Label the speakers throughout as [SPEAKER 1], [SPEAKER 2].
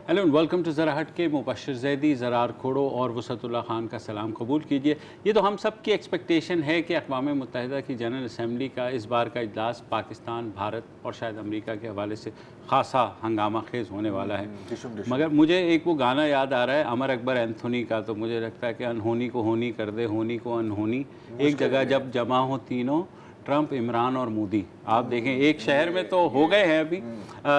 [SPEAKER 1] Hello and welcome to ज़रा हट के। मुबशर ज़ैदी, ज़रार खोड़ो और वसअतुल्लाह खान का सलाम कबूल कीजिए। ये तो हम सब की एक्सपेक्टेशन है कि अक़वाम मुत्तहिदा की जनरल असम्बली का इस बार का इजलास पाकिस्तान, भारत और शायद अमेरिका के हवाले से ख़ासा हंगामा खेज़ होने वाला है। मगर मुझे एक वो गाना याद आ रहा है अमर अकबर एंथोनी का, तो मुझे लगता है कि अनहोनी को होनी कर दे, होनी को अनहोनी, एक जगह जब जमा हो तीनों, ट्रंप, इमरान और मोदी। आप देखें एक शहर में तो हो गए हैं अभी,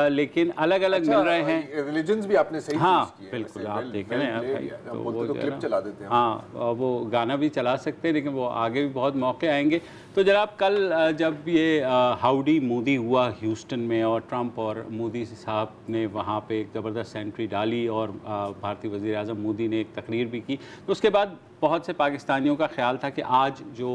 [SPEAKER 1] लेकिन अलग अलग मिल रहे हैं।
[SPEAKER 2] रिलीजन्स भी आपने सही
[SPEAKER 1] हाँ बिल्कुल, आप देखें ना भाई, तो वो
[SPEAKER 2] तो क्लिप चला देते हैं।
[SPEAKER 1] हाँ, वो गाना भी चला सकते हैं, लेकिन वो आगे भी बहुत मौके आएंगे। तो जनाब कल जब ये हाउडी मोदी हुआ ह्यूस्टन में और ट्रंप और मोदी साहब ने वहाँ पे एक ज़बरदस्त सेंट्री डाली और भारतीय वज़ीर आज़म मोदी ने एक तकरीर भी की, तो उसके बाद बहुत से पाकिस्तानियों का ख्याल था कि आज जो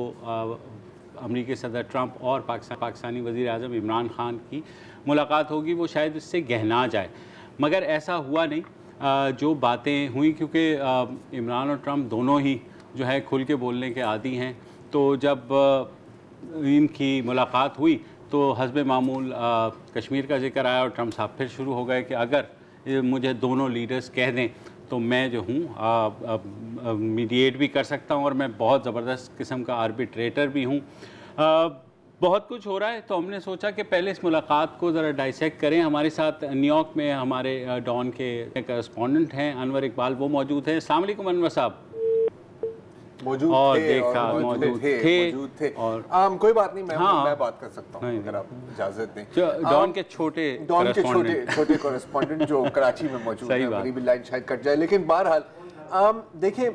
[SPEAKER 1] अमरीकी सदर ट्रंप और पाकिस्तानी वज़ीर आज़म इमरान खान की मुलाकात होगी वो शायद इससे गहना जाए, मगर ऐसा हुआ नहीं। जो बातें हुई, क्योंकि इमरान और ट्रंप दोनों ही जो है खुल के बोलने के आदी हैं, तो जब इनकी मुलाकात हुई तो हस्ब मामूल कश्मीर का जिक्र आया और ट्रंप साहब फिर शुरू हो गए कि अगर मुझे दोनों लीडर्स कह दें तो मैं जो हूँ मीडिएट भी कर सकता हूँ और मैं बहुत ज़बरदस्त किस्म का आर्बिट्रेटर भी हूँ। बहुत कुछ हो रहा है, तो हमने सोचा कि पहले इस मुलाकात को ज़रा डाइसेक्ट करें। हमारे साथ न्यूयॉर्क में हमारे डॉन के करेस्पॉन्डेंट हैं अनवर इकबाल, वो मौजूद हैं। अस्सलाम वालेकुम अनवर साहब।
[SPEAKER 2] मौजूद थे और कोई बात नहीं, मैं बात कर सकता हूँ अगर आप इजाजत दें।
[SPEAKER 1] डॉन के छोटे
[SPEAKER 2] कॉरेस्पॉन्डेंट जो कराची में मौजूद है, मेरी भी लाइन शायद कट जाए, लेकिन बहरहाल देखें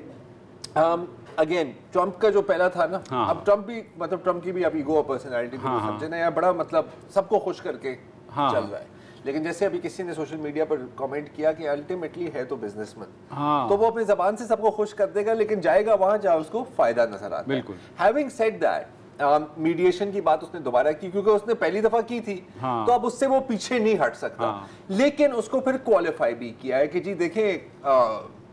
[SPEAKER 2] अगेन ट्रंप का जो पहला था ना, अब ट्रंप भी मतलब ट्रंप की भी आप ईगो और पर्सनैलिटी समझे ना, यार बड़ा मतलब सबको खुश करके चल रहा है। लेकिन जैसे अभी किसी ने सोशल मीडिया पर कमेंट किया कि अल्टीमेटली है तो बिजनेसमैन, तो वो अपनी जबान से सबको खुश कर देगा, लेकिन जाएगा वहां जहां उसको फायदा नजर आता है। हैविंग सेड दैट, मीडिएशन की बात उसने दोबारा की क्योंकि उसने पहली दफा की थी, तो अब उससे वो पीछे नहीं हट सकता। लेकिन उसको फिर क्वालिफाई भी किया है कि जी देखें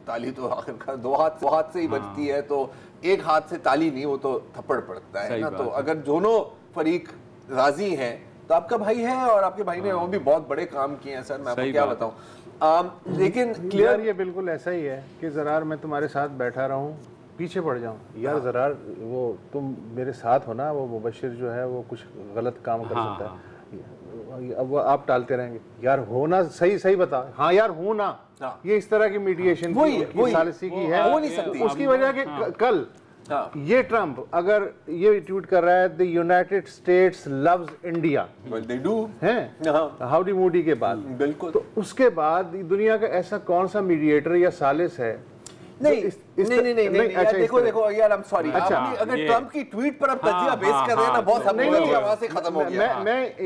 [SPEAKER 2] ताली तो आखिरकार दो हाथ से ही बजती है, तो एक हाथ से ताली नहीं, वो तो थप्पड़ पड़ता है ना। तो अगर दोनों फरीक राजी हैं तो आपका भाई है, और आपके भाई ने वो भी बहुत बड़े काम किए हैं सर, मैं आपको क्या बताऊं। लेकिन
[SPEAKER 3] क्लियर ये बिल्कुल ऐसा ही है कि ज़रार मैं तुम्हारे साथ बैठा रहूं, पीछे पड़ जाऊं, यार ज़रार वो तुम मेरे साथ हो ना, वो मुबशिर जो है वो कुछ गलत काम कर सकता है, अब वो आप टालते रहेंगे, यार हो ना, सही सही बता, हाँ यार हूं ना। ये इस तरह की मीडिएशन की सालिसी की है,
[SPEAKER 2] हो नहीं सकती।
[SPEAKER 3] उसकी वजह के कल ये ट्रंप अगर ये ट्वीट कर रहा है the United states loves India,
[SPEAKER 2] they do
[SPEAKER 3] हैं हाउडी मोदी के बाद,
[SPEAKER 2] बिल्कुल,
[SPEAKER 3] तो उसके बाद दुनिया का ऐसा कौन सा मीडिएटर या सालिस है?
[SPEAKER 2] नहीं यार देखो यार, आई एम सॉरी, अगर ट्रंप की ट्वीट पर आप तजिया बेस कर रहे हैं ना, बहुत आवाज से खत्म हो गया।
[SPEAKER 3] मैं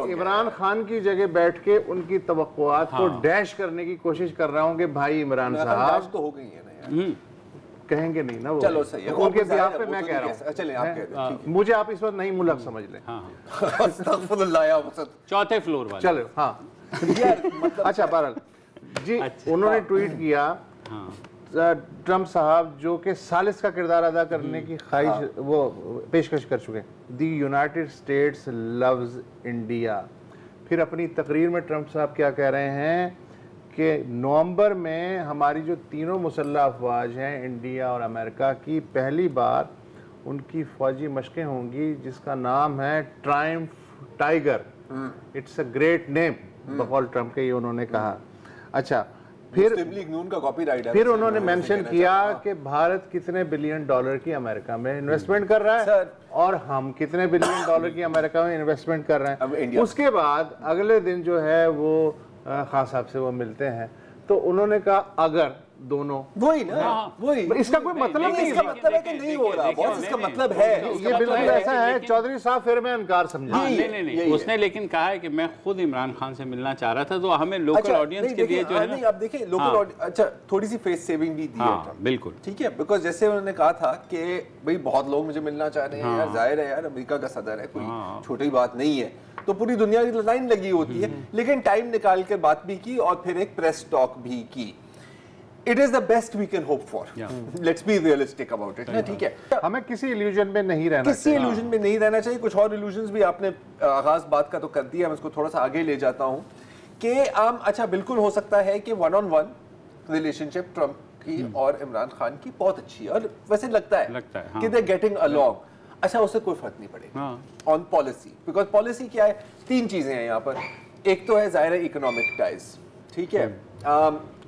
[SPEAKER 3] इमरान खान की जगह बैठ के उनकी तवक्कुआत को डैश करने की कोशिश कर रहा हूँ कि भाई इमरान साहब
[SPEAKER 2] तो हो गई है ना यार,
[SPEAKER 3] कहेंगे नहीं ना वो,
[SPEAKER 2] चलो सही है,
[SPEAKER 3] उनके बिहाफ पे मैं कह रहा हूँ।
[SPEAKER 2] चलिए आप कह दें,
[SPEAKER 3] मुझे आप इस वक्त नहीं मुल्क समझ लें।
[SPEAKER 1] चौथे फ्लोर वाले,
[SPEAKER 3] चलो हाँ अच्छा बहरहाल जी, उन्होंने ट्वीट किया ट्रंप साहब जो कि सालिस का किरदार अदा करने की ख्वाहिश वो पेशकश कर चुके हैं, दी यूनाइटेड स्टेट्स लव्स इंडिया। फिर अपनी तकरीर में ट्रंप साहब क्या कह रहे हैं कि नवंबर में हमारी जो तीनों मुसल्लह अफवाज हैं इंडिया और अमेरिका की, पहली बार उनकी फौजी मशकें होंगी जिसका नाम है Triumph tiger, it's a great name बकौल ट्रंप के, ये उन्होंने कहा। अच्छा फिर उन्होंने मेंशन किया कि भारत कितने बिलियन डॉलर की अमेरिका में इन्वेस्टमेंट कर रहा है और हम कितने बिलियन डॉलर की अमेरिका में इन्वेस्टमेंट कर रहे हैं। उसके बाद अगले दिन जो है वो खान साहब से वो मिलते हैं, तो उन्होंने कहा अगर दोनों
[SPEAKER 2] वही ना वही,
[SPEAKER 3] इसका कोई मतलब नहीं,
[SPEAKER 2] इसका मतलब है कि नहीं हो रहा बॉस, इसका मतलब है
[SPEAKER 3] ये बिल्कुल ऐसा है। चौधरी साहब फिर मैं इनकार समझा,
[SPEAKER 1] नहीं उसने लेकिन कहा है कि मैं खुद इमरान खान से मिलना चाह रहा था, तो हमें लोकल ऑडियंस के लिए जो है
[SPEAKER 2] नहीं, अब देखिए लोकल, अच्छा थोड़ी सी फेस सेविंग भी दी है,
[SPEAKER 1] बिल्कुल
[SPEAKER 2] ठीक है, बिकॉज जैसे उन्होंने कहा था कि भाई बहुत लोग मुझे मिलना चाह रहे हैं, यार जाहिर है यार अमेरिका का सदर है, कोई छोटी बात नहीं है, तो पूरी दुनिया की लाइन लगी होती है, लेकिन टाइम निकाल कर बात भी की और फिर एक प्रेस टॉक भी की। It is the best we can hope for. Let's be realistic about it. ठीक है,
[SPEAKER 3] हमें किसी इल्यूजन में नहीं रहना,
[SPEAKER 2] किसी इल्यूजन में नहीं रहना चाहिए। कुछ और इल्यूजन्स भी आपने आगाज बात का तो कर दिया, मैं इसको थोड़ा सा आगे ले जाता हूँ कि अच्छा बिल्कुल हो सकता है कि 1-on-1 रिलेशनशिप ट्रंप की और इमरान खान की बहुत अच्छी है और वैसे लगता है
[SPEAKER 1] हाँ।
[SPEAKER 2] कि दे गेटिंग अलोंग। अच्छा उससे कोई फर्क नहीं पड़ेगा ऑन पॉलिसी, बिकॉज पॉलिसी क्या है, 3 चीजें हैं यहाँ पर। एक तो है जाहिर है इकोनॉमिक टाइज, ठीक है,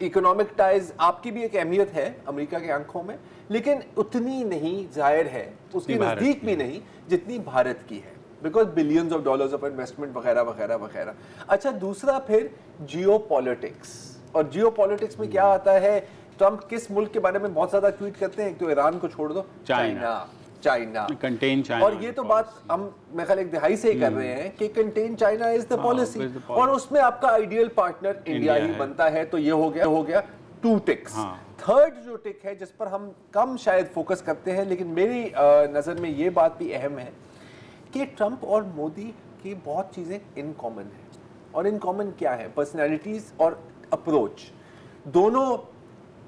[SPEAKER 2] इकोनॉमिक टाइज आपकी भी एक अहमियत है अमेरिका के आंखों में, लेकिन उतनी नहीं जाहिर है, उसके नजदीक भी नहीं जितनी भारत की है, because billions of dollars of investment वगैरह वगैरह वगैरह। अच्छा दूसरा फिर जियो पॉलिटिक्स, और जियो पॉलिटिक्स में क्या आता है, ट्रंप किस मुल्क के बारे में बहुत ज्यादा ट्वीट करते हैं, तो ईरान को छोड़ दो, चाइना
[SPEAKER 1] कंटेन चाइना,
[SPEAKER 2] और ये तो बात हम मेरे ख्याल 1 दहाई से ही कर रहे हैं कि contain China is the policy, और उसमें आपका आइडियल पार्टनर इंडिया ही बनता है। तो ये हो गया 2 टिक्स। थर्ड जो टिक है जिस पर हम कम शायद फोकस करते हैं, लेकिन मेरी नजर में ये बात भी अहम है कि ट्रंप और मोदी की बहुत चीजें इन कॉमन है, और इन कॉमन क्या है, पर्सनैलिटीज और अप्रोच। दोनों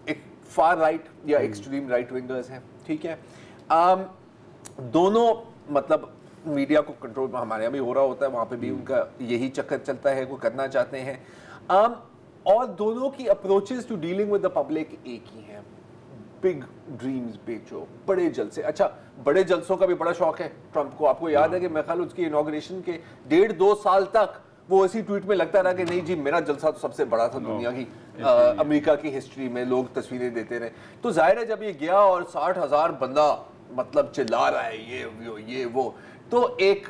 [SPEAKER 2] एक फार राइट या एक्सट्रीम राइट विंगर्स हैं, ठीक है, दोनों मतलब मीडिया को कंट्रोल हमारे यहाँ भी हो रहा होता है, वहाँ पे भी उनका यही चक्कर चलता है, वो करना चाहते हैं, और दोनों की approaches to dealing with the public एक ही है, बिग ड्रीम्स बेचो, बड़े जलसे। अच्छा बड़े जलसों का भी बड़ा शौक है ट्रंप को, आपको याद है कि मेरे ख्याल उसकी इनॉग्रेशन के 1.5-2 साल तक वो इसी ट्वीट में लगता रहा कि नहीं जी मेरा जलसा तो सबसे बड़ा था दुनिया की, अमेरिका की हिस्ट्री में, लोग तस्वीरें देते रहे। तो जाहिर है जब ये गया और 60,000 बंदा मतलब चिल्ला रहा है ये वो, तो एक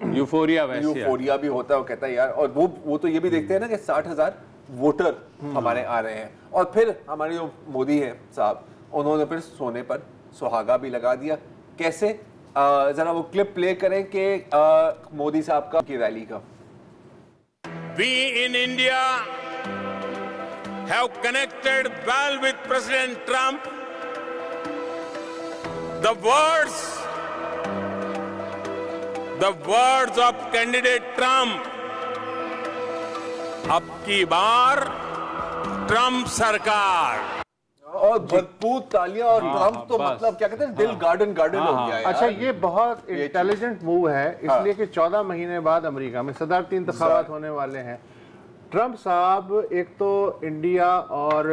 [SPEAKER 2] यूफोरिया भी होता है, वो कहता है यार, और वो तो ये भी देखते हैं ना कि 60,000 वोटर हमारे आ रहे हैं, और फिर हमारे जो मोदी हैं साहब, उन्होंने फिर सोने पर सुहागा भी लगा दिया। कैसे, जरा वो क्लिप प्ले करें कि मोदी साहब का की रैली का।
[SPEAKER 4] We in India have connected well with President Trump. The words of candidate Trump, अब की बार ट्रंप सरकार,
[SPEAKER 2] और भरपूर तालियां, और ट्रंप तो मतलब क्या कहते हैं, दिल गार्डन हो गया है।
[SPEAKER 3] अच्छा ये बहुत इंटेलिजेंट मूव है, इसलिए कि 14 महीने बाद अमेरिका में सदारती इंतखाबात होने वाले हैं। ट्रंप साहब एक तो इंडिया और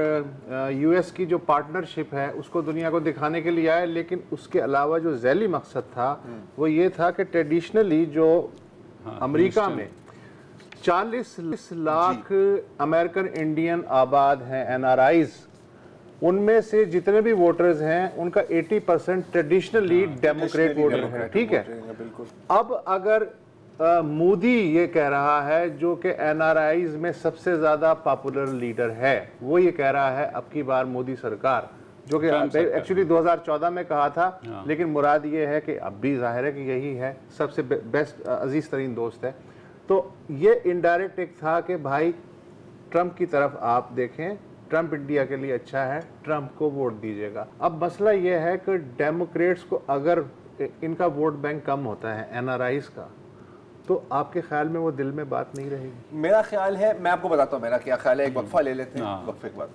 [SPEAKER 3] यूएस की जो पार्टनरशिप है उसको दुनिया को दिखाने के लिए आए, लेकिन उसके अलावा जो ज़ैली मकसद था वो ये था कि ट्रेडिशनली जो अमेरिका में 40 लाख अमेरिकन इंडियन आबाद हैं, NRIs, उनमें से जितने भी वोटर्स हैं उनका 80% ट्रेडिशनली डेमोक्रेट वोटर है, ठीक है। अब अगर मोदी ये कह रहा है, जो कि NRIs में सबसे ज्यादा पॉपुलर लीडर है, वो ये कह रहा है अब की बार मोदी सरकार, जो कि एक्चुअली 2014 में कहा था, लेकिन मुराद ये है कि अब भी जाहिर है कि यही है, सबसे बेस्ट अजीज तरीन दोस्त है। तो ये इनडायरेक्ट एक था कि भाई ट्रंप की तरफ आप देखें, ट्रंप इंडिया के लिए अच्छा है, ट्रंप को वोट दीजिएगा। अब मसला ये है कि डेमोक्रेट्स को अगर इनका वोट बैंक कम होता है NRIs का, तो आपके ख्याल में वो दिल में बात नहीं रहेगी?
[SPEAKER 2] मेरा ख्याल है, मैं आपको बताता हूँ मेरा क्या ख्याल है, एक वक्फा ले लेते हैं, वक्फे के बाद।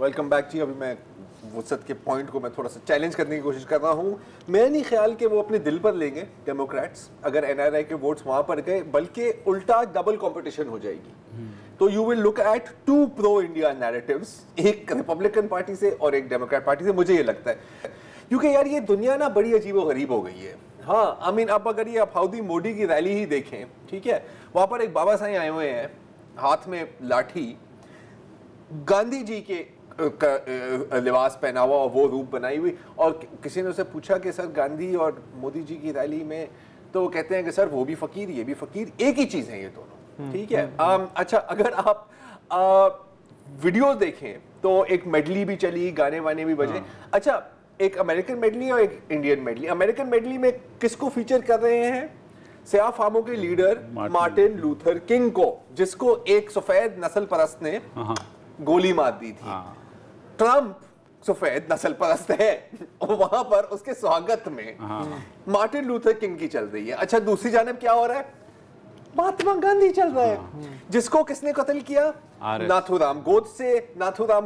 [SPEAKER 2] वेलकम बैक जी। अभी मैं वुसत के पॉइंट को मैं थोड़ा सा चैलेंज करने की कोशिश कर रहा हूँ। मैं नहीं ख्याल कि वो अपने दिल पर लेंगे डेमोक्रेट्स अगर NRI के वोट्स वहां पर गए, बल्कि उल्टा डबल कंपटीशन हो जाएगी। तो you will look at 2 pro India narratives, एक रिपब्लिकन पार्टी से और एक डेमोक्रेट पार्टी से, मुझे ये लगता है, क्योंकि यार ये दुनिया ना बड़ी अजीब और गरीब हो गई है। हाँ आई मीन, अब अगर ये हाउडी मोदी की रैली ही देखें, ठीक है, वहां पर एक बाबा साईं आए हुए हैं, हाथ में लाठी, गांधी जी के लिबास पहना हुआ और वो रूप बनाई हुई, और किसी ने उसे पूछा कि सर गांधी और मोदी जी की रैली में, तो वो कहते हैं कि सर वो भी फकीर ये भी फकीर, एक ही चीज है ये दोनों, ठीक है। अच्छा अगर आप वीडियो देखें तो एक मेडली भी चली, गाने वाने भी बजे। अच्छा एक अमेरिकन मेडली और एक इंडियन मेडली। अमेरिकन मेडली में किसको फीचर कर रहे हैं? सियाह फामों के लीडर मार्टिन लूथर किंग को, जिसको एक सफेद नस्ल परस्त ने गोली मार दी थी। ट्रंप सफेद नस्ल परस्त है, वहां पर उसके स्वागत में मार्टिन लूथर किंग की चल रही है। अच्छा दूसरी जानब क्या हो रहा है? महात्मा गांधी चल रहा है। जिसको किसने कत्ल किया? नाथूराम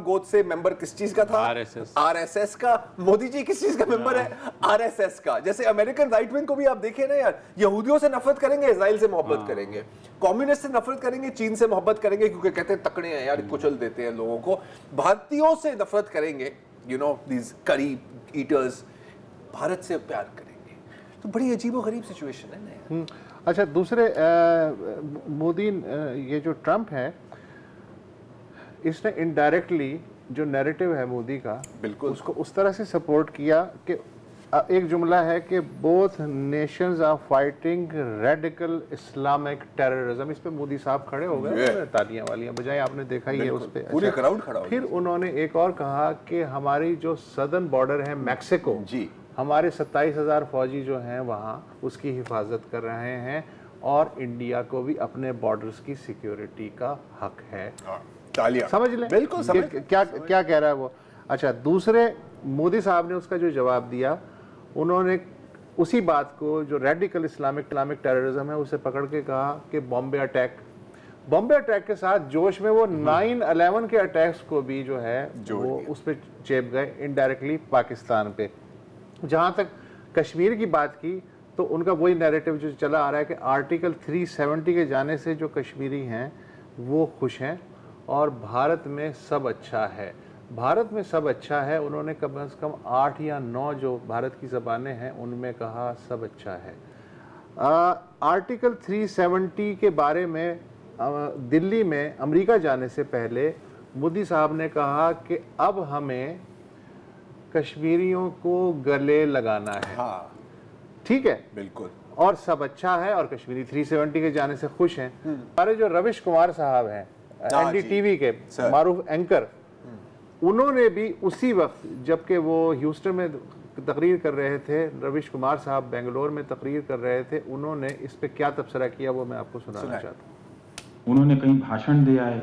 [SPEAKER 2] गोडसे मेंबर किस चीज का था? आरएसएस का। मोदी जी किस चीज का मेंबर है? आरएसएस का। जैसे अमेरिकन राइट विंग को भी आप देखें ना यार, यहूदियों से नफरत करेंगे, इजराइल से मोहब्बत करेंगे, कम्युनिस्ट से नफरत करेंगे, चीन से मोहब्बत करेंगे क्योंकि कहते हैं तकड़े हैं यार, कुचल देते हैं लोगों को। भारतीयों से नफरत करेंगे, यू नो दीज करी ईटर्स, भारत से प्यार करेंगे। तो बड़ी अजीबोगरीब सिचुएशन है ना।
[SPEAKER 3] अच्छा, दूसरे मोदी, ये जो ट्रम्प है, इसने इनडायरेक्टली जो नैरेटिव है मोदी का, बिल्कुल उसको उस तरह से सपोर्ट किया कि एक जुमला है कि both nations are fighting radical Islamic terrorism. इस पे मोदी साहब खड़े हो गए, तालियां वालियां बजाई, आपने देखा ही है उस पे,
[SPEAKER 2] पूरे क्राउड खड़ा हो।
[SPEAKER 3] फिर उन्होंने एक और कहा कि हमारी जो सदर्न बॉर्डर है मैक्सिको जी, हमारे 27,000 फौजी जो हैं वहाँ उसकी हिफाजत कर रहे हैं और इंडिया को भी अपने बॉर्डर्स की सिक्योरिटी का हक है। समझ लें बिल्कुल समझ क्या क्या कह रहा है वो। अच्छा, दूसरे मोदी साहब ने उसका जो जवाब दिया, उन्होंने उसी बात को जो रेडिकल इस्लामिक टेररिज्म है उसे पकड़ के कहा कि बॉम्बे अटैक के साथ जोश में वो 9/11 के अटैक्स को भी जो है वो उस पर चेप गए इनडायरेक्टली पाकिस्तान पे। जहाँ तक कश्मीर की बात की तो उनका वही नैरेटिव जो चला आ रहा है कि आर्टिकल 370 के जाने से जो कश्मीरी हैं वो खुश हैं और भारत में सब अच्छा है। भारत में सब अच्छा है, उन्होंने कम से कम 8 या 9 जो भारत की ज़बानें हैं उनमें कहा सब अच्छा है। आर्टिकल 370 के बारे में दिल्ली में अमेरिका जाने से पहले मोदी साहब ने कहा कि अब हमें कश्मीरियों को गले लगाना है। हाँ, ठीक है, बिल्कुल, और सब अच्छा है और कश्मीरी 370 के जाने से खुश हैं। हमारे जो रविश कुमार साहब हैं एनडीटीवी के मारूफ एंकर, उन्होंने भी उसी वक्त जबकि वो ह्यूस्टन में तकरीर कर रहे थे, रविश कुमार साहब बेंगलोर में तकरीर कर रहे थे, उन्होंने इस पे क्या तबसरा किया वो मैं आपको सुनाना चाहता हूँ।
[SPEAKER 5] उन्होंने कहीं भाषण दिया है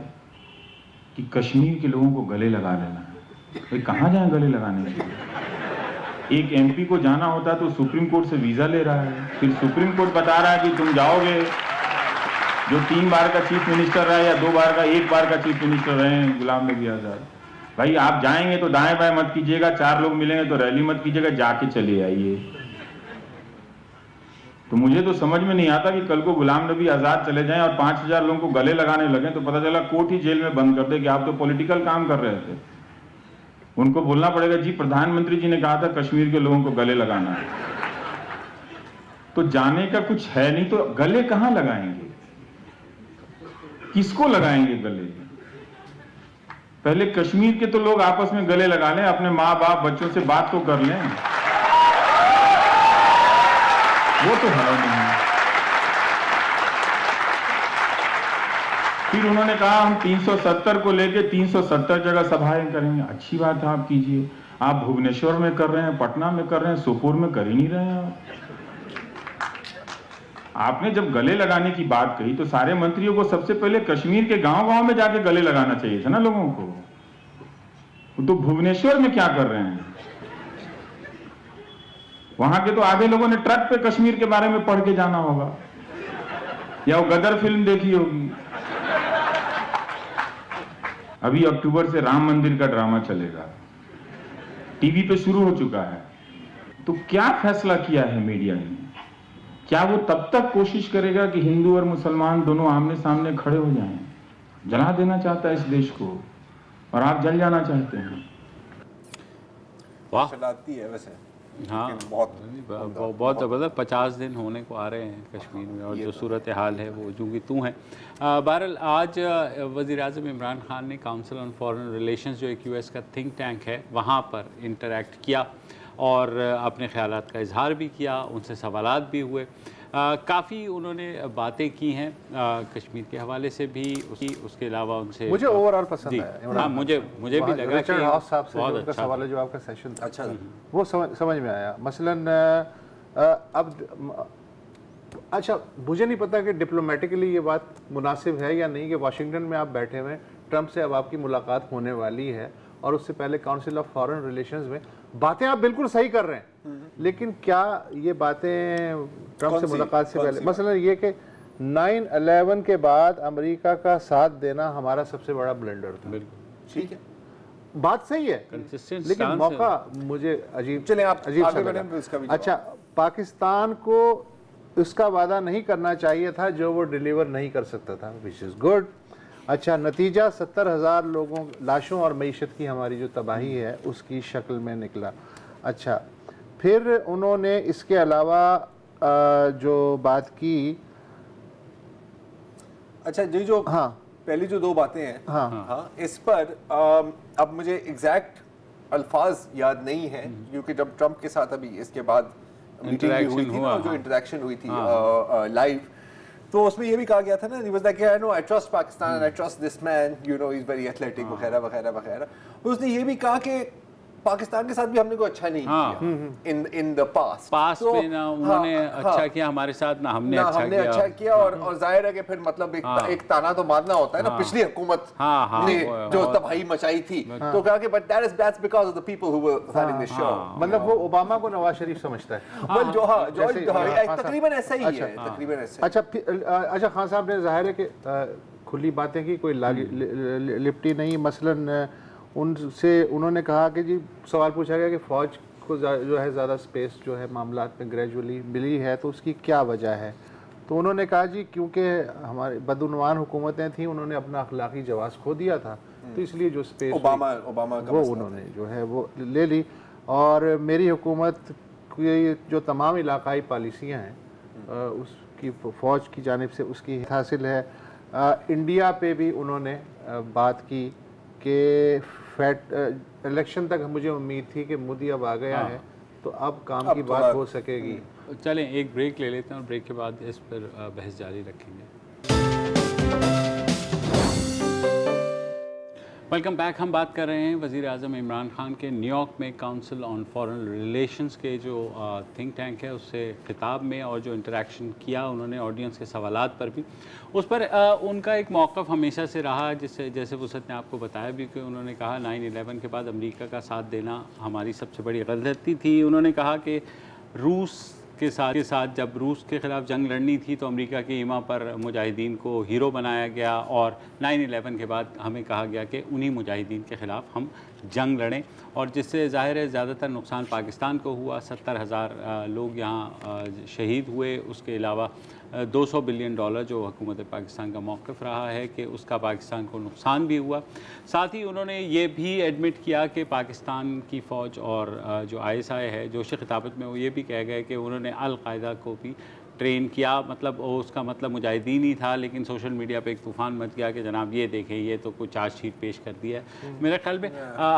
[SPEAKER 5] कि कश्मीर के लोगों को गले लगा लेना है। भाई कहाँ जाए गले लगाने के लिए? एक एमपी को जाना होता तो सुप्रीम कोर्ट से वीजा ले रहा है, फिर सुप्रीम कोर्ट बता रहा है कि तुम जाओगे, जो 3 बार का चीफ मिनिस्टर रहा है या 2 बार का, 1 बार का चीफ मिनिस्टर रहे हैं गुलाम नबी आजाद, भाई आप जाएंगे तो दाएं बाएं मत कीजिएगा, 4 लोग मिलेंगे तो रैली मत कीजिएगा, जाके चले आइए। तो मुझे तो समझ में नहीं आता कि कल को गुलाम नबी आजाद चले जाएं और 5,000 लोगों को गले लगाने लगे तो पता चला कोर्ट ही जेल में बंद कर दे कि आप तो पॉलिटिकल काम कर रहे थे। उनको बोलना पड़ेगा जी प्रधानमंत्री जी ने कहा था कश्मीर के लोगों को गले लगाना है। तो जाने का कुछ है नहीं तो गले कहां लगाएंगे, किसको लगाएंगे गले? पहले कश्मीर के तो लोग आपस में गले लगा लें, अपने माँ बाप बच्चों से बात तो कर लें, वो तो है नहीं। फिर उन्होंने कहा हम 370 को लेके 370 जगह सभाएं करेंगे। अच्छी बात है, आप कीजिए। आप भुवनेश्वर में कर रहे हैं, पटना में कर रहे हैं, सोपोर में कर ही नहीं रहे हैं। आपने जब गले लगाने की बात कही तो सारे मंत्रियों को सबसे पहले कश्मीर के गांव-गांव में जाके गले लगाना चाहिए था ना लोगों को। तो भुवनेश्वर में क्या कर रहे हैं? वहां के तो आधे लोगों ने ट्रक पे कश्मीर के बारे में पढ़ के जाना होगा या वो गदर फिल्म देखी होगी। अभी अक्टूबर से राम मंदिर का ड्रामा चलेगा, टीवी पे शुरू हो चुका है। तो क्या फैसला किया है मीडिया ने? क्या वो तब तक कोशिश करेगा कि हिंदू और मुसलमान दोनों आमने सामने खड़े हो जाएं? जला देना चाहता है इस देश को और आप जल जाना चाहते हैं।
[SPEAKER 1] वाह,
[SPEAKER 2] चलाती है वैसे।
[SPEAKER 1] हाँ, बहुत ज़बरदस्त। 50 दिन होने को आ रहे हैं कश्मीर में और जो सूरत हाल है वो जूँ की तू है। बहरहाल आज वज़ीर-ए-आज़म इमरान खान ने काउंसिल ऑन फॉरेन रिलेशंस जो एक यूएस का थिंक टैंक है वहाँ पर इंटरैक्ट किया और अपने ख्यालात का इजहार भी किया, उनसे सवालात भी हुए। काफ़ी उन्होंने बातें की हैं कश्मीर के हवाले से भी, उसके अलावा उनसे
[SPEAKER 3] मुझे ओवरऑल पसंद आया।
[SPEAKER 1] हाँ, मुझे भी लगा कि
[SPEAKER 3] बहुत अच्छा सवाल है जो आपका सेशन था, अच्छा वो समझ में आया। मसलन अब अच्छा, मुझे नहीं पता कि डिप्लोमेटिकली ये बात मुनासिब है या नहीं कि वाशिंगटन में आप बैठे हुए, ट्रंप से अब आपकी मुलाकात होने वाली है और उससे पहले काउंसिल ऑफ फॉरेन रिलेशंस में बातें आप बिल्कुल सही कर रहे हैं, लेकिन क्या ये बातें ट्रंप से मुलाकात से पहले, मसलन ये कि 9/11 के बाद अमेरिका का साथ देना हमारा सबसे बड़ा ब्लंडर था।
[SPEAKER 2] बिल्कुल ठीक है,
[SPEAKER 3] बात सही है, लेकिन मौका मुझे अजीब,
[SPEAKER 2] चले आप
[SPEAKER 3] अजीब
[SPEAKER 2] आगे बढ़ें तो इसका भी जवाब।
[SPEAKER 3] अच्छा, पाकिस्तान को उसका वादा नहीं करना चाहिए था जो वो डिलीवर नहीं कर सकता था, विच इज़ गुड। अच्छा, नतीजा 70,000 लोगों, लाशों और मईशत की हमारी जो तबाही है उसकी शक्ल में निकला। अच्छा, फिर उन्होंने इसके अलावा जो बात की,
[SPEAKER 2] अच्छा जी, जो
[SPEAKER 3] हाँ
[SPEAKER 2] पहली जो दो बातें हैं, हाँ इस पर अब मुझे एग्जैक्ट अल्फाज याद नहीं है, क्योंकि जब ट्रंप के साथ अभी इसके बाद मीटिंग भी हुई थी ना, जो इंटरेक्शन हुई थी लाइव, तो उसमें ये भी कहा गया था ना, he was like, I know, I trust Pakistan and I trust this man, you know, he's very athletic वगैरह वगैरह वगैरह। उसने ये भी कहा कि पाकिस्तान के साथ भी हमने कोई अच्छा नहीं किया in the past
[SPEAKER 1] में ना उन्होंने अच्छा किया हमारे साथ, ना हमने अच्छा
[SPEAKER 2] किया। और जाहिर है कि फिर मतलब एक ताना तो मारना होता है ना पिछली हुकूमत ने जो तबाही मचाई थी, तो कहा कि but that's because of the people who were running the show।
[SPEAKER 3] मतलब वो ओबामा को नवाज शरीफ समझता है।
[SPEAKER 2] well, जो तकरीबन ऐसा ही है, तकरीबन ऐसा।
[SPEAKER 3] अच्छा, खान साहब ने जाहिर है कि खुली बातें की, कोई लिपटी नहीं। मसलन उनसे उन्होंने कहा कि जी, सवाल पूछा गया कि फ़ौज को जो है ज़्यादा स्पेस जो है मामलात में ग्रेजुअली मिली है, तो उसकी क्या वजह है। तो उन्होंने कहा जी, क्योंकि हमारे बदउनवान हुकूमतें थी, उन्होंने अपना अखलाकी जवाज़ खो दिया था, तो इसलिए जो स्पेस
[SPEAKER 2] ओबामा
[SPEAKER 3] वो उन्होंने जो है वो ले ली। और मेरी हुकूमत की जो तमाम इलाकाई पॉलिसियाँ हैं उसकी फ़ौज की जानिब से उसकी हासिल है। इंडिया पे भी उन्होंने बात की कि इलेक्शन तक मुझे उम्मीद थी कि मोदी अब आ गया है तो अब काम की बात हो सकेगी।
[SPEAKER 1] चलें एक ब्रेक ले लेते हैं और ब्रेक के बाद इस पर बहस जारी रखेंगे। Welcome back. हम बात कर रहे हैं वज़ीर आज़म इमरान खान के न्यूयॉर्क में काउंसिल ऑन फॉरेन रिलेशंस के जो थिंक टैंक है उससे खिताब में, और जो इंटरेक्शन किया उन्होंने ऑडियंस के सवालात पर भी, उस पर उनका एक मौक़िफ़ हमेशा से रहा, जिससे जैसे वसत ने आपको बताया भी कि उन्होंने कहा 9/11 के बाद अमेरिका का साथ देना हमारी सबसे बड़ी गलती थी। उन्होंने कहा कि रूस के साथ जब रूस के ख़िलाफ़ जंग लड़नी थी तो अमेरिका के ईमा पर मुजाहिदीन को हीरो बनाया गया, और 9/11 के बाद हमें कहा गया कि उन्हीं मुजाहिदीन के ख़िलाफ़ हम जंग लड़ें, और जिससे ज़ाहिर है ज़्यादातर नुकसान पाकिस्तान को हुआ। 70,000 लोग यहाँ शहीद हुए। उसके अलावा $200 बिलियन जो हुकूमत पाकिस्तान का मौक़िफ़ रहा है कि उसका पाकिस्तान को नुकसान भी हुआ। साथ ही उन्होंने ये भी एडमिट किया कि पाकिस्तान की फ़ौज और जो ISI है, जोश खिताबत में वो ये भी कह गए कि उन्होंने अल-कायदा को भी ट्रेन किया, मतलब उसका मतलब मुजाहिदीन ही था, लेकिन सोशल मीडिया पे एक तूफ़ान मच गया कि जनाब ये देखें, ये तो कुछ चार्जशीट पेश कर दिया है। मेरे ख्याल में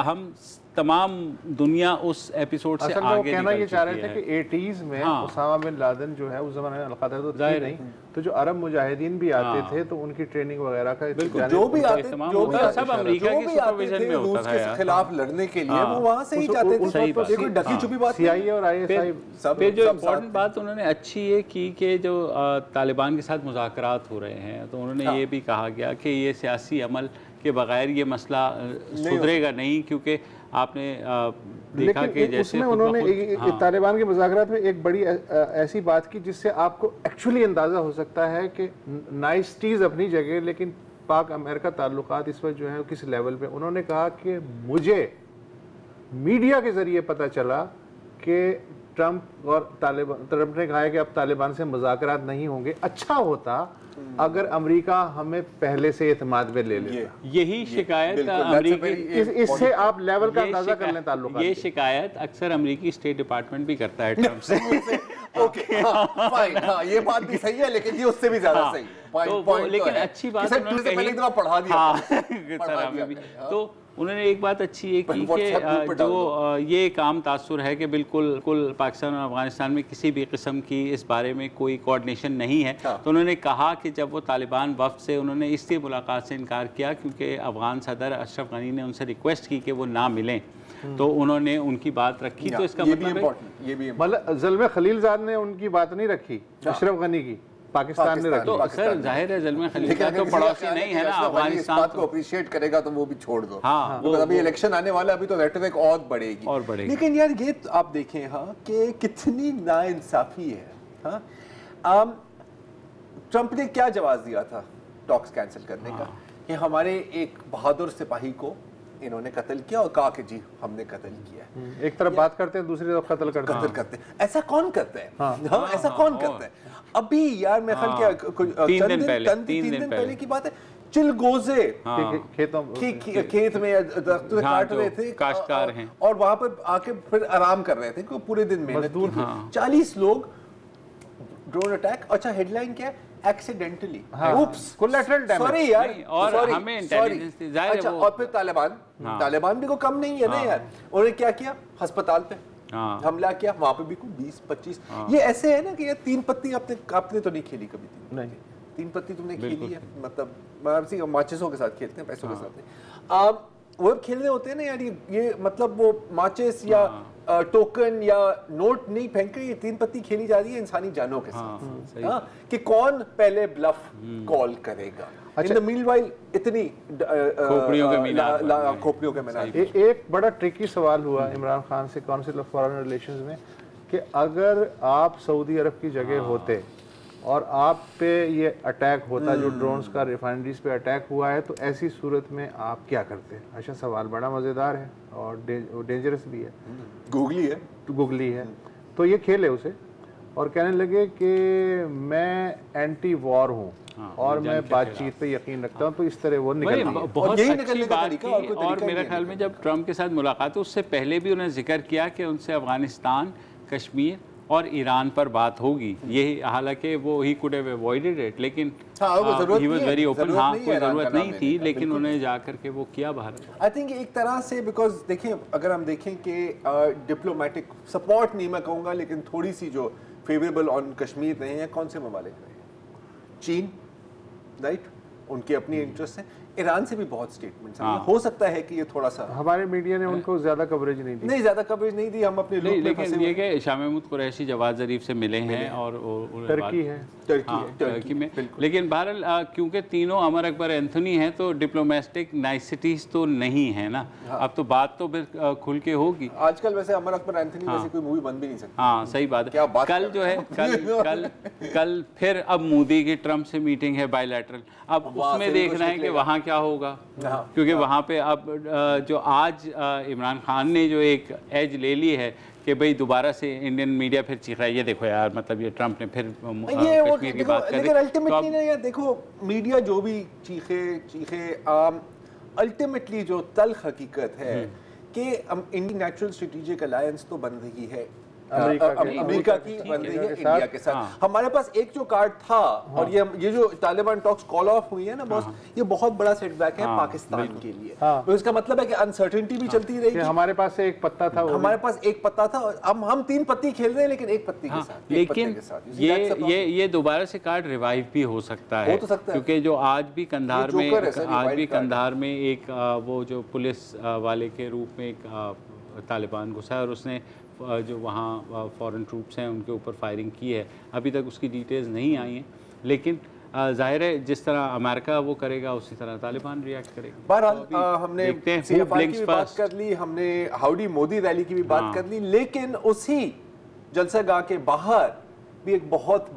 [SPEAKER 1] हम तमाम दुनिया उस एपिसोड से आगे
[SPEAKER 3] कहना ये चाह रहे थे कि 80s में उसामा बिन लादेन जो है उस ज़माने में अल-कायदा तो थी नहीं, तो जो अरब मुजाहिदीन भी आते थे तो उनकी ट्रेनिंग वगैरह का
[SPEAKER 2] जो भी आते सब अमेरिका की सुपरविजन में होता था रूस के खिलाफ लड़ने के लिए, वो वहां से ही जाते थे। तो कोई ढकी छुपी बात
[SPEAKER 3] CIA और ISI
[SPEAKER 1] पे जो इम्पोर्टेंट बात उन्होंने अच्छी ये की कि जो तालिबान के साथ मुज़ाकरात हो रहे हैं, तो उन्होंने ये भी कहा गया कि ये सियासी अमल के बगैर ये मसला सुधरेगा नहीं, क्योंकि आपने देखा कि जैसे
[SPEAKER 3] उसमें उन्होंने तालिबान के मुज़ाकरात में एक बड़ी ऐसी बात की जिससे आपको एक्चुअली अंदाज़ा हो सकता है कि नाइसटीज़ अपनी जगह, लेकिन पाक अमेरिका ताल्लुकात इस वक्त जो है किस लेवल पे। उन्होंने कहा कि मुझे मीडिया के ज़रिए पता चला कि ट्रंप ने कहा है कि अब तालिबान से मुज़ाकरात नहीं होंगे। अच्छा होता अगर अमेरिका हमें पहले से एतमाद में ले लेता।
[SPEAKER 1] यही शिकायत अमेरिकी,
[SPEAKER 3] इससे आप लेवल का अंदाजा कर लें ताल्लुकात।
[SPEAKER 1] ये शिकायत अक्सर अमेरिकी स्टेट डिपार्टमेंट भी करता है ट्रंप से।
[SPEAKER 2] ओके, फाइन, हाँ ये बात भी सही है, लेकिन ये उससे भी ज्यादा सही है।
[SPEAKER 1] लेकिन अच्छी बात उन्होंने कही,
[SPEAKER 2] पढ़ा दिया।
[SPEAKER 1] तो उन्होंने एक बात अच्छी ये की कि जो ये काम तासुर है कि बिल्कुल पाकिस्तान और अफगानिस्तान में किसी भी किस्म की इस बारे में कोई कोऑर्डिनेशन नहीं है। तो उन्होंने कहा कि जब वो तालिबान वफ्द से उन्होंने इसलिए मुलाकात से इनकार किया क्योंकि अफगान सदर अशरफ गनी ने उनसे रिक्वेस्ट की कि वो ना मिलें, तो उन्होंने उनकी बात रखी। तो इसका
[SPEAKER 3] मतलब ज़ल्मे खलीलजाद ने उनकी बात नहीं रखी, अशरफ गनी की पाकिस्तान ने रखी।
[SPEAKER 1] तो सर जाहिर है ज़ल्मे खलीलजाद तो पड़ोसी नहीं है ना, अफगानिस्तान
[SPEAKER 2] को अप्रिशिएट करेगा तो वो भी छोड़ दो। हाँ, वो अभी इलेक्शन आने वाला, अभी तो रेटरिक और बढ़ेगी। लेकिन यार ये आप देखें हाँ कि कितनी नाइंसाफी है। हाँ, ट्रंप ने क्या जवाब दिया था टॉक्स कैंसिल करने का कि हमारे एक बहादुर सिपाही को इन्होंने कत्ल किया और कहा कि जी हमने कत्ल किया है।
[SPEAKER 3] एक तरफ बात करते हैं, दूसरी तरफ कत्ल करते हैं।
[SPEAKER 2] ऐसा कौन करता है? हाँ, ऐसा कौन करता है? अभी यार मैं ख्याल क्या
[SPEAKER 1] 3 दिन
[SPEAKER 2] पहले की बात है, चिलगोजे
[SPEAKER 3] खेतों
[SPEAKER 2] खेत में दरख्त काट रहे थे,
[SPEAKER 1] काश्तकार हैं,
[SPEAKER 2] और वहां पर आके फिर आराम कर रहे थे, क्योंकि पूरे दिन मेहनत की। 40 लोग, ड्रोन अटैक। अच्छा, हेडलाइन क्या है? एक्सीडेंटली, उप्स,
[SPEAKER 3] कोलैटरल डैमेज।
[SPEAKER 2] सॉरी यार,
[SPEAKER 1] और हमें इंटेलिजेंस थी जाहिर है।
[SPEAKER 2] अच्छा, और फिर तालिबान भी को कम नहीं है ना यार। उन्होंने क्या किया? अस्पताल पे हमला किया, वहां पे भी कोई 20-25। ये ऐसे है ना कि यार 3 पत्ती आपने तो नहीं खेली कभी? नहीं, 3 पत्ती तुमने खेली है, मतलब माचिसों के साथ खेलते हैं, पैसों के साथ नहीं। वो खेलने होते हैं ना यार, ये मतलब वो माचिस या टोकन या नोट नहीं फेंक के, ये 3 पत्ती खेली जा रही है इंसानी जानों के साथ। कि कौन पहले ब्लफ कॉल करेगा। इन द मीनवाइल इतनी खोपड़ियों के मीनार।
[SPEAKER 3] एक बड़ा ट्रिकी सवाल हुआ इमरान खान से काउंसिल ऑफ फॉरेन रिलेशंस में कि अगर आप सऊदी अरब की जगह होते और आप पे ये अटैक होता, जो ड्रोन्स का रिफाइनरीज पे अटैक हुआ है, तो ऐसी सूरत में आप क्या करते? अच्छा, सवाल बड़ा मज़ेदार है और डेंजरस भी है, गूगली है। तो ये खेले उसे और कहने लगे कि मैं एंटी वॉर हूँ और मैं बातचीत पे यकीन रखता हूँ। तो इस तरह वो निकल
[SPEAKER 1] बहुत अच्छी बात की। और मेरे ख्याल में जब ट्रंप के साथ मुलाकात हुई, उससे पहले भी उन्होंने जिक्र किया कि उनसे अफगानिस्तान, कश्मीर और ईरान पर बात होगी। यही, हालांकि वो he could have avoided it, लेकिन ही वाज वेरी ओपन। हाँ, कोई ज़रूरत नहीं थी, लेकिन उन्होंने जाकर के वो किया भारत।
[SPEAKER 2] आई थिंक एक तरह से, बिकॉज देखिए, अगर हम देखें कि डिप्लोमेटिक सपोर्ट नहीं मैं कहूँगा, लेकिन थोड़ी सी जो फेवरेबल ऑन कश्मीर रहे हैं, कौन से ममालिक रहे हैं? चीन, राइट, उनके अपनी इंटरेस्ट हैं। ईरान से भी बहुत स्टेटमेंट्स हैं। हो सकता है कि ये थोड़ा सा,
[SPEAKER 3] हमारे मीडिया ने उनको ज्यादा कवरेज नहीं दी।
[SPEAKER 2] नहीं, ज्यादा कवरेज नहीं दी, हम अपने लोग।
[SPEAKER 1] लेकिन ये कि शाह महमूद कुरैशी जवाद ज़रीफ से मिले हैं और
[SPEAKER 3] टर्की है,
[SPEAKER 1] टर्की में। लेकिन बहरहाल क्योंकि तीनों अमर अकबर एंथोनी हैं, तो डिप्लोमेटिक नाइसिटीज तो नहीं है ना। अब तो बात तो फिर खुल के होगी।
[SPEAKER 2] आजकल वैसे अमर अकबर एंथोनी जैसी कोई मूवी बन भी नहीं सकती।
[SPEAKER 1] हाँ, सही बात है। कल जो है, कल फिर अब मोदी की ट्रंप से मीटिंग है बायलैटरल। अब उसमें देखना है कि वहाँ क्या होगा, क्योंकि वहाँ पे अब जो आज इमरान खान ने जो एक एज ले ली है कि भाई दोबारा से इंडियन मीडिया फिर चीख रहा है, ये देखो यार, मतलब ये ट्रंप ने फिर कश्मीर की बात कर दी।
[SPEAKER 2] अल्टीमेटली ना यार, देखो मीडिया जो भी चीखे अल्टीमेटली जो तल्ख हकीकत है कि इंडियन नेचुरल स्ट्रेटेजिक अलायंस तो बन रही है अमेरिका की, बन रही है इंडिया के साथ। हमारे पास एक जो कार्ड था, और ये जो तालिबान टॉक्स कॉल ऑफ हुई है ना बॉस, ये बहुत बड़ा सेटबैक है पाकिस्तान के लिए। तो इसका मतलब है कि अनसर्टेनिटी भी चलती रहेगी।
[SPEAKER 3] हमारे पास से एक पत्ता था,
[SPEAKER 2] हमारे पास एक पत्ता था, हम 3 पत्ती खेल रहे हैं, लेकिन एक पत्ती के साथ।
[SPEAKER 1] लेकिन ये दोबारा से कार्ड रिवाइव भी हो सकता है, क्योंकि जो आज भी कंधार में एक वो जो पुलिस वाले के रूप में एक तालिबान घुसा है और उसने जो वहाँ फॉरेन ट्रूप्स हैं उनके ऊपर फायरिंग की है। अभी तक उसकी डिटेल्स नहीं आई हैं, लेकिन जाहिर है जिस तरह अमेरिका वो करेगा, उसी तरह तालिबान रिएक्ट करेगा।
[SPEAKER 2] बहरहाल हमने CFR की भी बात कर ली, हमने हाउडी मोदी रैली की भी बात कर ली, लेकिन उसी जलसागाह के बाहर भी एक बहुत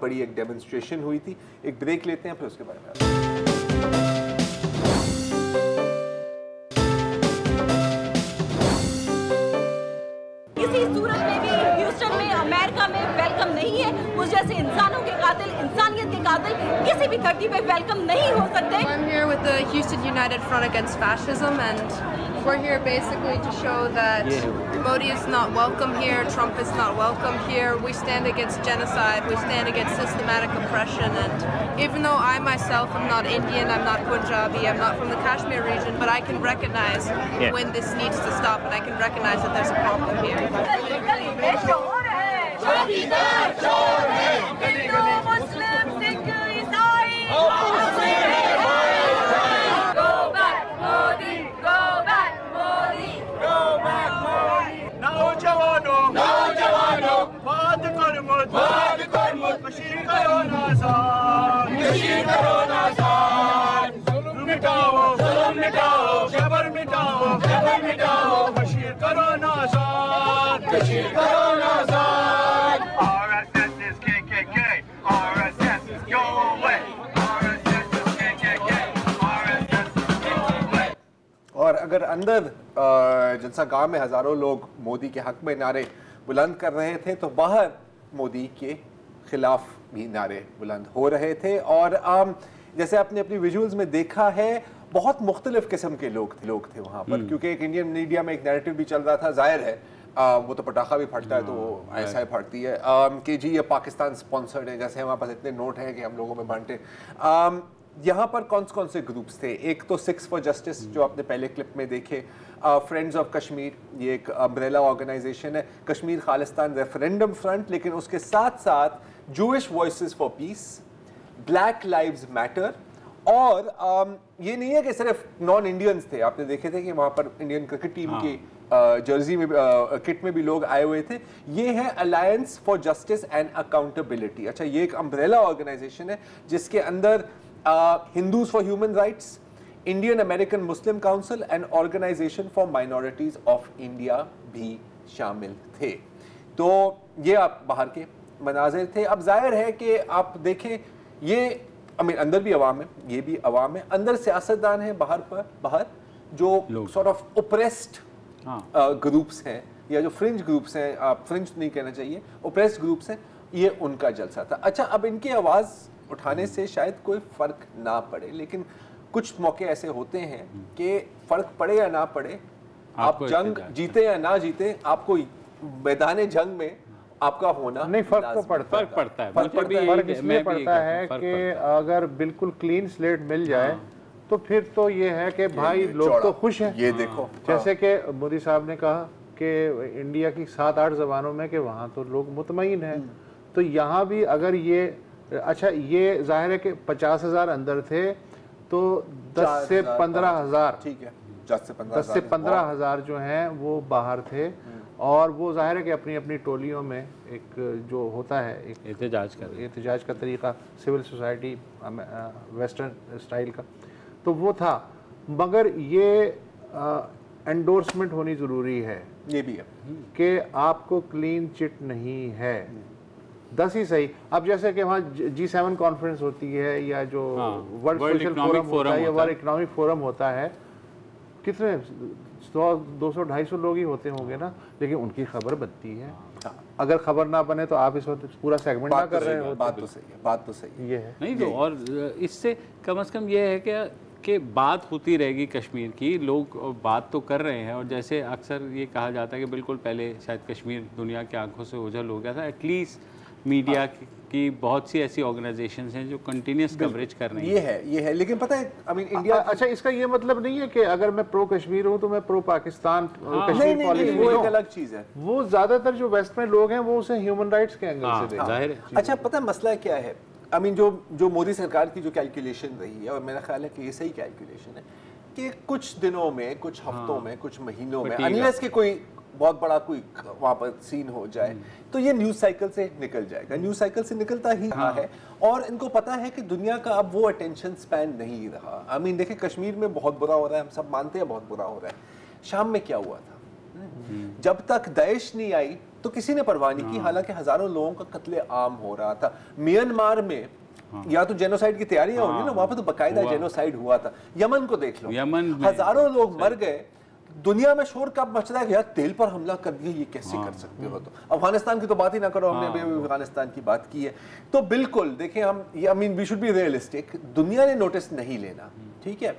[SPEAKER 2] बड़ी एक डेमोन्स्ट्रेशन हुई थी। एक ब्रेक लेते हैं, फिर उसके बारे में।
[SPEAKER 6] सूरत में भी, ह्यूस्टन में, अमेरिका में वेलकम नहीं है। उस जैसे इंसानों के कातिल, इंसानियत के कातिल किसी भी धरती पे वेलकम नहीं हो सकते।
[SPEAKER 7] I'm here with the Houston United Front Against Fascism, and we're here basically to show that Modi is not welcome here, Trump is not welcome here. We stand against genocide, we stand against systematic oppression, and even though I myself am not Indian, I'm not Punjabi, I'm not from the Kashmir region, but I can recognize when this needs to stop, and I can recognize that there's a problem here.
[SPEAKER 8] RSS is KKK.
[SPEAKER 2] अगर अंदर जनसंगाह में हज़ारों लोग मोदी के हक में नारे बुलंद कर रहे थे तो बाहर मोदी के खिलाफ भी नारे बुलंद हो रहे थे। और जैसे आपने अपनी विजुअल्स में देखा है, बहुत मुख्तलिफ किस्म के लोग थे वहाँ पर, क्योंकि एक इंडियन मीडिया में एक नैरेटिव भी चल रहा था, जाहिर है वो तो पटाखा भी फटता है तो ऐसा ही फटती है कि जी ये पाकिस्तान स्पॉन्सर्ड है, जैसे हमारे पास इतने नोट हैं कि हम लोगों में बांटे। यहाँ पर कौन से ग्रुप्स थे? एक तो सिक्स फॉर जस्टिस जो आपने पहले क्लिप में देखे, फ्रेंड्स ऑफ कश्मीर, ये एक अम्ब्रेला ऑर्गेनाइजेशन है, कश्मीर खालिस्तान रेफरेंडम फ्रंट, लेकिन उसके साथ साथ Jewish voices for piece, black lives matter, और ये नहीं है कि सिर्फ नॉन इंडियंस थे, आपने देखे थे कि वहाँ पर इंडियन क्रिकेट टीम की जर्सी में किट में भी लोग आए हुए थे। ये है alliance for justice and accountability. अच्छा, ये एक अम्ब्रेला ऑर्गेनाइजेशन है जिसके अंदर Hindus for human rights, Indian American Muslim council and organisation for minorities of India भी शामिल थे। तो ये आप बाहर के मनाजिर थे। अब जाहिर है कि आप देखें, ये अंदर भी अवाम है, ये भी अवाम है, अंदर सियासतदान है, बाहर जो सॉर्ट ऑफ ओप्रेस्ड ग्रुप्स हैं या जो फ्रिंज ग्रुप्स हैं, आप फ्रिंज नहीं कहना चाहिए, ओप्रेस्ड ग्रुप्स हैं, ये उनका जलसा था। अच्छा, अब इनकी आवाज़ उठाने से शायद कोई फ़र्क ना पड़े, लेकिन कुछ मौके ऐसे होते हैं कि फ़र्क पड़े या ना पड़े, आप जंग जीते या ना जीते, आपको मैदान जंग में आपका होना
[SPEAKER 3] नहीं, फर्क तो पड़ता है। फर्क इसलिए पड़ता है कि अगर बिल्कुल क्लीन स्लेट मिल जाए तो फिर तो ये है कि भाई लोग तो खुश हैं।
[SPEAKER 2] ये देखो,
[SPEAKER 3] जैसे कि मोदी साहब ने कहा कि इंडिया की 7-8 ज़बानों में कि वहाँ तो लोग मुतमईन हैं, तो यहाँ भी अगर ये, अच्छा ये जाहिर है कि 50,000 अंदर थे तो 10 से 15,000,
[SPEAKER 2] ठीक है,
[SPEAKER 3] 10 से 15,000 जो हैं वो बाहर थे, और वो जाहिर है कि अपनी अपनी टोलियों में एक जो होता है एक एहतजाज का तरीका सिविल सोसाइटी वेस्टर्न स्टाइल का, तो वो था। मगर ये एंडोर्समेंट होनी ज़रूरी है,
[SPEAKER 2] ये भी है
[SPEAKER 3] कि आपको क्लीन चिट नहीं है, 10 ही सही। अब जैसे कि वहाँ G7 कॉन्फ्रेंस होती है या जो वर्ल्ड सोशल फोरम होता है या वर्ल्ड इकोनॉमिक फोरम होता है, कितने 100-200-250 लोग ही होते होंगे ना, लेकिन उनकी खबर बनती है। अगर खबर ना बने तो आप इस वक्त पूरा सेगमेंट ना कर रहे हो।
[SPEAKER 2] बात तो सही है,
[SPEAKER 3] ये है
[SPEAKER 1] नहीं तो, और इससे कम से कम ये है कि बात होती रहेगी कश्मीर की, लोग बात तो कर रहे हैं। और जैसे अक्सर ये कहा जाता है कि बिल्कुल पहले शायद कश्मीर दुनिया की आंखों से ओझल हो गया था, एटलीस्ट मीडिया की बहुत सी ऐसी ऑर्गेनाइजेशंस हैं जो कंटिन्यूस कवरेज कर रही हैं।
[SPEAKER 2] ये है, लेकिन पता है इंडिया,
[SPEAKER 3] अच्छा इसका ये मतलब नहीं है कि अगर मैं प्रो कश्मीर हूँ तो मैं प्रो पाकिस्तान
[SPEAKER 2] कश्मीर पॉलिसी, वो एक अलग चीज़ है।
[SPEAKER 3] वो ज़्यादातर जो वेस्ट में लोग हैं वो उसे ह्यूमन राइट्स के एंगल से देखते हैं।
[SPEAKER 2] अच्छा, पता है मसला क्या है? जो मोदी सरकार की जो कैलकुलेशन रही है, और मेरा ख्याल है कि ये सही कैलकुलेशन है कि कुछ दिनों में, कुछ हफ्तों में, कुछ महीनों में, अनलेस के कोई बहुत बड़ा कोई वहाँ पर सीन हो जाए, तो ये न्यूज़ साइकिल से निकल जाएगा। न्यूज़ साइकिल से निकलता ही है, और इनको पता है कि दुनिया का अब वो अटेंशन स्पैन नहीं रहा। देखिए कश्मीर में बहुत बुरा हो रहा है, हम सब मानते हैं बहुत बुरा हो रहा है। शाम में क्या हुआ था? जब तक दाइश नहीं आई तो किसी ने परवाह नहीं की, हालांकि हजारों लोगों का कत्ले आम हो रहा था। म्यांमार में या तो जेनोसाइड की तैयारियां हो रही ना, वहां पर तो बकायदा जेनोसाइड हुआ था। यमन को देख लो, हजारों लोग मर गए। दुनिया में शोर कब मच रहा है कि यार तेल पर हमला कर दिया, ये कैसे कर सकते हो? तो अफगानिस्तान की तो बात ही ना करो, हमने अभी अफगानिस्तान की बात की है। तो बिल्कुल देखिए, हम ये वी शुड बी रियलिस्टिक, दुनिया ने नोटिस नहीं लेना, ठीक है।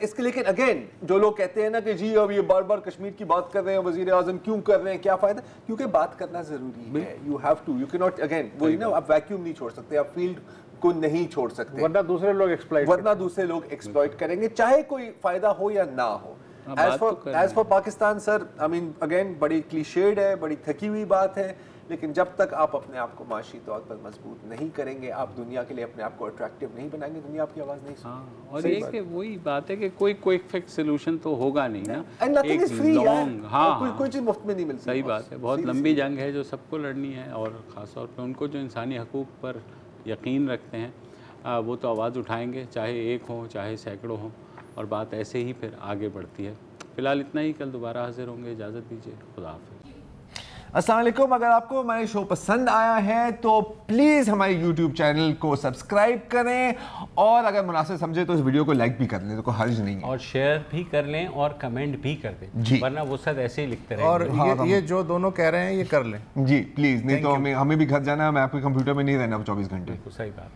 [SPEAKER 2] इसके लेकिन अगेन जो लोग कहते हैं ना कि जी अब ये बार बार कश्मीर की बात कर रहे हैं, वजीर आजम क्यों कर रहे हैं, क्या फायदा? क्योंकि बात करना जरूरी है। You have to, you can not, again वही ना, आप वैक्यूम नहीं छोड़ सकते, आप फील्ड को नहीं छोड़ सकते,
[SPEAKER 3] वरना दूसरे लोग एक्सप्लॉइट
[SPEAKER 2] करेंगे, चाहे कोई फायदा हो या ना हो। As for Pakistan sir, again बड़ी क्लीशेड है, बड़ी थकी हुई बात है, लेकिन जब तक आप अपने आप को माशी तौर पर मजबूत नहीं करेंगे, आप दुनिया के लिए अपने आप को अट्रैक्टिव नहीं बनाएंगे, दुनिया आपकी आवाज़ नहीं सुनेगी।
[SPEAKER 1] और ये कि वही बात है कि कोई क्विक फिक्स सोल्यूशन तो होगा नहीं ना,
[SPEAKER 2] एक लॉन्ग, कोई चीज़ मुफ्त में नहीं मिलती।
[SPEAKER 1] सही बात है, बहुत लंबी जंग है जो सबको लड़नी है, और ख़ास तौर पर उनको जो इंसानी हकूक़ पर यकीन रखते हैं वो तो आवाज़ उठाएंगे, चाहे एक हो चाहे सैकड़ों हों, और बात ऐसे ही फिर आगे बढ़ती है। फ़िलहाल इतना ही, कल दोबारा हाजिर होंगे, इजाज़त दीजिए, खुदा हाफ़िज़।
[SPEAKER 2] अस्सलाम वालेकुम। अगर आपको हमारे शो पसंद आया है तो प्लीज़ हमारे YouTube चैनल को सब्सक्राइब करें और अगर मुनासिब समझे तो इस वीडियो को लाइक भी कर लें, तो कोई हर्ज नहीं है,
[SPEAKER 1] और शेयर भी कर लें और कमेंट भी कर दें
[SPEAKER 2] जी,
[SPEAKER 1] वरना वो सब ऐसे ही लिखते रहें।
[SPEAKER 3] और ये जो दोनों कह रहे हैं ये कर लें
[SPEAKER 2] जी प्लीज़, नहीं तो हमें भी घर जाना है, मैं आपके कंप्यूटर में नहीं रहना 24 घंटे।
[SPEAKER 1] सही बात।